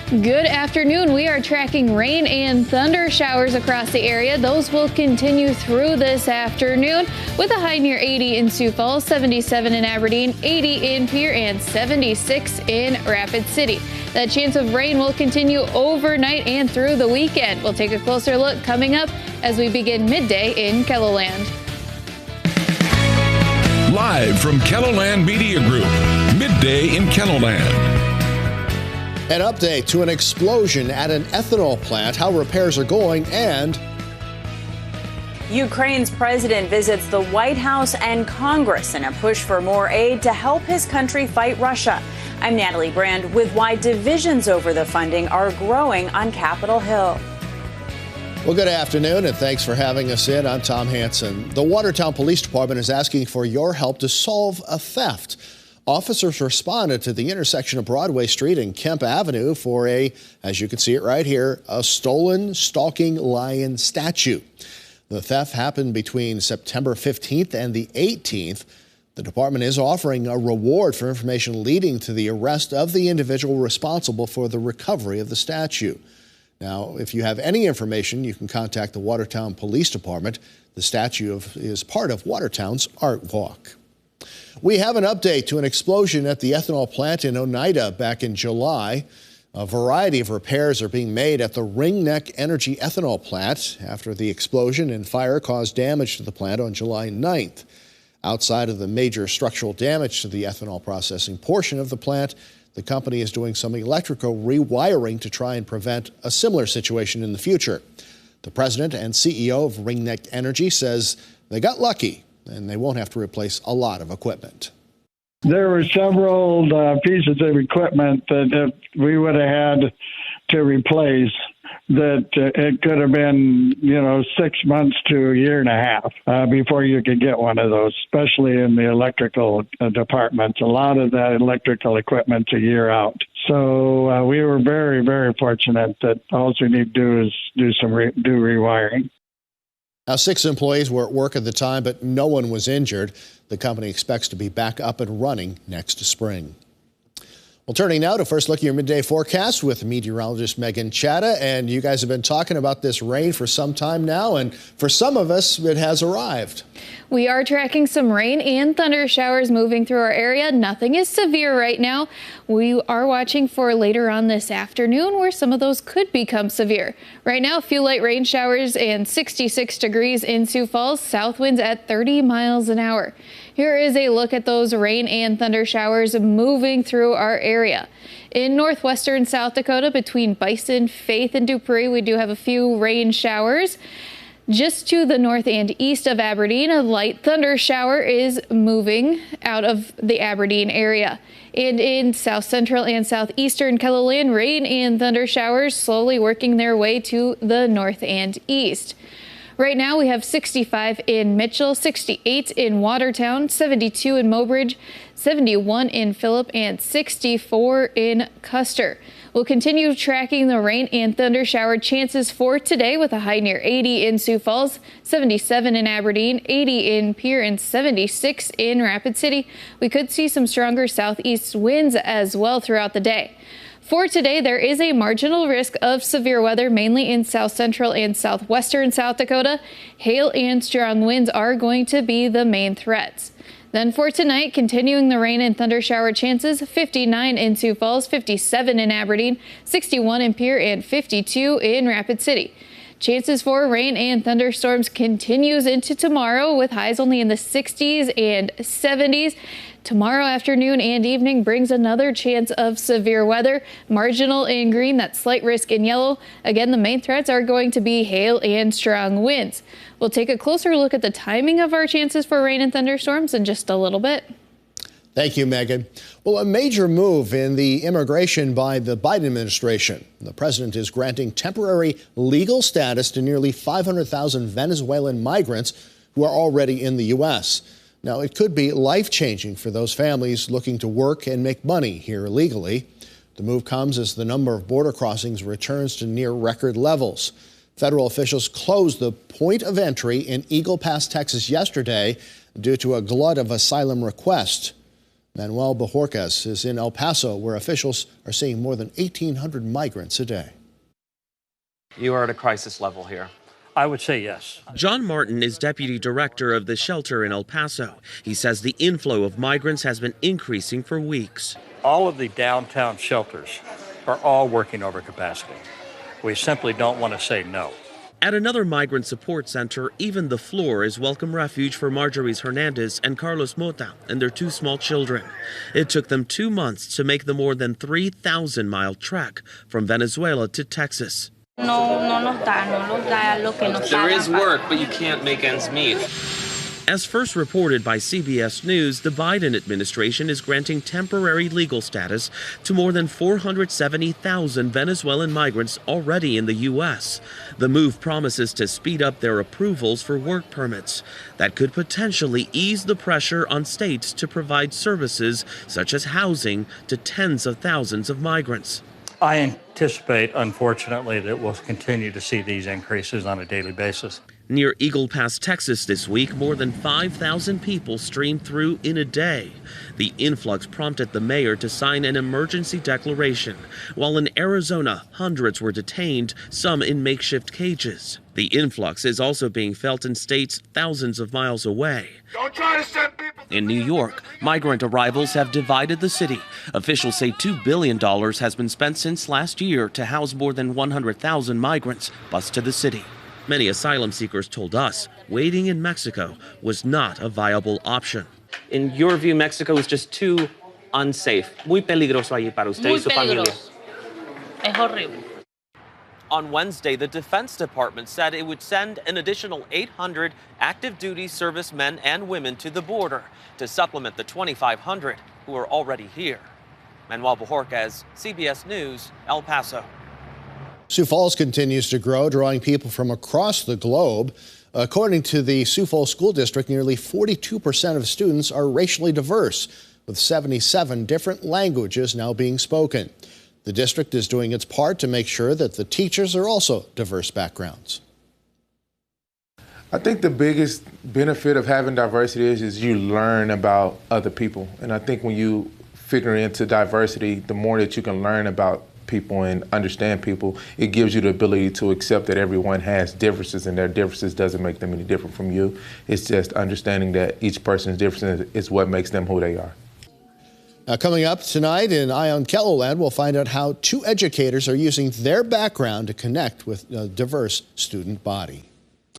Good afternoon. We are tracking rain and thunder showers across the area. Those will continue through this afternoon with a high near 80 in Sioux Falls, 77 in Aberdeen, 80 in Pierre, and 76 in Rapid City. That chance of rain will continue overnight and through the weekend. We'll take a closer look coming up as we begin midday in KELOLAND. Live from KELOLAND Media Group, midday in KELOLAND. An update to an explosion at an ethanol plant, how repairs are going, and Ukraine's president visits the White House and Congress in a push for more aid to help his country fight Russia. I'm Natalie Brand with why divisions over the funding are growing on Capitol Hill. Well, good afternoon, and thanks for having us in. I'm Tom Hansen. The Watertown Police Department is asking for your help to solve a theft. Officers responded to the intersection of Broadway Street and Kemp Avenue for as you can see it right here, a stolen stalking lion statue. The theft happened between September 15th and the 18th. The department is offering a reward for information leading to the arrest of the individual responsible for the recovery of the statue. Now, if you have any information, you can contact the Watertown Police Department. The statue is part of Watertown's Art Walk. We have an update to an explosion at the ethanol plant in Oneida back in July. A variety of repairs are being made at the Ringneck Energy ethanol plant after the explosion and fire caused damage to the plant on July 9th. Outside of the major structural damage to the ethanol processing portion of the plant, the company is doing some electrical rewiring to try and prevent a similar situation in the future. The president and CEO of Ringneck Energy says they got lucky and they won't have to replace a lot of equipment. There were several pieces of equipment that if we would have had to replace, that it could have been, 6 months to a year and a half before you could get one of those, especially in the electrical departments. A lot of that electrical equipment's a year out. So we were very, very fortunate that all we need to do is do rewiring. Now, 6 employees were at work at the time, but no one was injured. The company expects to be back up and running next spring. Well, turning now to first look at your midday forecast with meteorologist Megan Chatta. And you guys have been talking about this rain for some time now, and for some of us, it has arrived. We are tracking some rain and thunder showers moving through our area. Nothing is severe right now. We are watching for later on this afternoon where some of those could become severe. Right now, a few light rain showers and 66 degrees in Sioux Falls, south winds at 30 miles an hour. Here is a look at those rain and thunder showers moving through our area. In northwestern South Dakota, between Bison, Faith, and Dupree, we do have a few rain showers. Just to the north and east of Aberdeen, a light thunder shower is moving out of the Aberdeen area. And in south central and southeastern KELOLAND, rain and thunder showers slowly working their way to the north and east. Right now we have 65 in Mitchell, 68 in Watertown, 72 in Mobridge, 71 in Phillip, and 64 in Custer. We'll continue tracking the rain and thunder shower chances for today with a high near 80 in Sioux Falls, 77 in Aberdeen, 80 in Pierre, and 76 in Rapid City. We could see some stronger southeast winds as well throughout the day. For today, there is a marginal risk of severe weather, mainly in south central and southwestern South Dakota. Hail and strong winds are going to be the main threats. Then for tonight, continuing the rain and thunder shower chances, 59 in Sioux Falls, 57 in Aberdeen, 61 in Pierre, and 52 in Rapid City. Chances for rain and thunderstorms continues into tomorrow with highs only in the 60s and 70s. Tomorrow afternoon and evening brings another chance of severe weather. Marginal in green, that slight risk in yellow. Again, the main threats are going to be hail and strong winds. We'll take a closer look at the timing of our chances for rain and thunderstorms in just a little bit. Thank you, Megan. Well, a major move in the immigration by the Biden administration. The president is granting temporary legal status to nearly 500,000 Venezuelan migrants who are already in the U.S. Now, it could be life-changing for those families looking to work and make money here legally. The move comes as the number of border crossings returns to near record levels. Federal officials closed the point of entry in Eagle Pass, Texas yesterday due to a glut of asylum requests. Manuel Bajorquez is in El Paso, where officials are seeing more than 1,800 migrants a day. You are at a crisis level here. I would say yes. John Martin is deputy director of the shelter in El Paso. He says the inflow of migrants has been increasing for weeks. All of the downtown shelters are all working over capacity. We simply don't want to say no. At another migrant support center, even the floor is welcome refuge for Marjorie Hernandez and Carlos Mota and their 2 small children. It took them 2 months to make the more than 3,000-mile trek from Venezuela to Texas. There is work, but you can't make ends meet. As first reported by CBS News, the Biden administration is granting temporary legal status to more than 470,000 Venezuelan migrants already in the U.S. The move promises to speed up their approvals for work permits. That could potentially ease the pressure on states to provide services such as housing to tens of thousands of migrants. I anticipate, unfortunately, that we'll continue to see these increases on a daily basis. Near Eagle Pass, Texas this week, more than 5,000 people streamed through in a day. The influx prompted the mayor to sign an emergency declaration, while in Arizona, hundreds were detained, some in makeshift cages. The influx is also being felt in states thousands of miles away. Don't try to send people. In New York, migrant arrivals have divided the city. Officials say $2 billion has been spent since last year to house more than 100,000 migrants bused to the city. Many asylum seekers told us waiting in Mexico was not a viable option. In your view, Mexico is just too unsafe. Muy peligroso allí para usted y su familia. Es horrible. On Wednesday, the Defense Department said it would send an additional 800 active duty servicemen and women to the border to supplement the 2,500 who are already here. Manuel Bajorquez, CBS News, El Paso. Sioux Falls continues to grow, drawing people from across the globe. According to the Sioux Falls School District, nearly 42% of students are racially diverse, with 77 different languages now being spoken. The district is doing its part to make sure that the teachers are also diverse backgrounds. I think the biggest benefit of having diversity is you learn about other people. And I think when you figure into diversity, the more that you can learn about people and understand people, it gives you the ability to accept that everyone has differences, and their differences doesn't make them any different from you. It's just understanding that each person's difference is what makes them who they are. Now, coming up tonight in Eye on KELOLAND, we'll find out how 2 educators are using their background to connect with a diverse student body.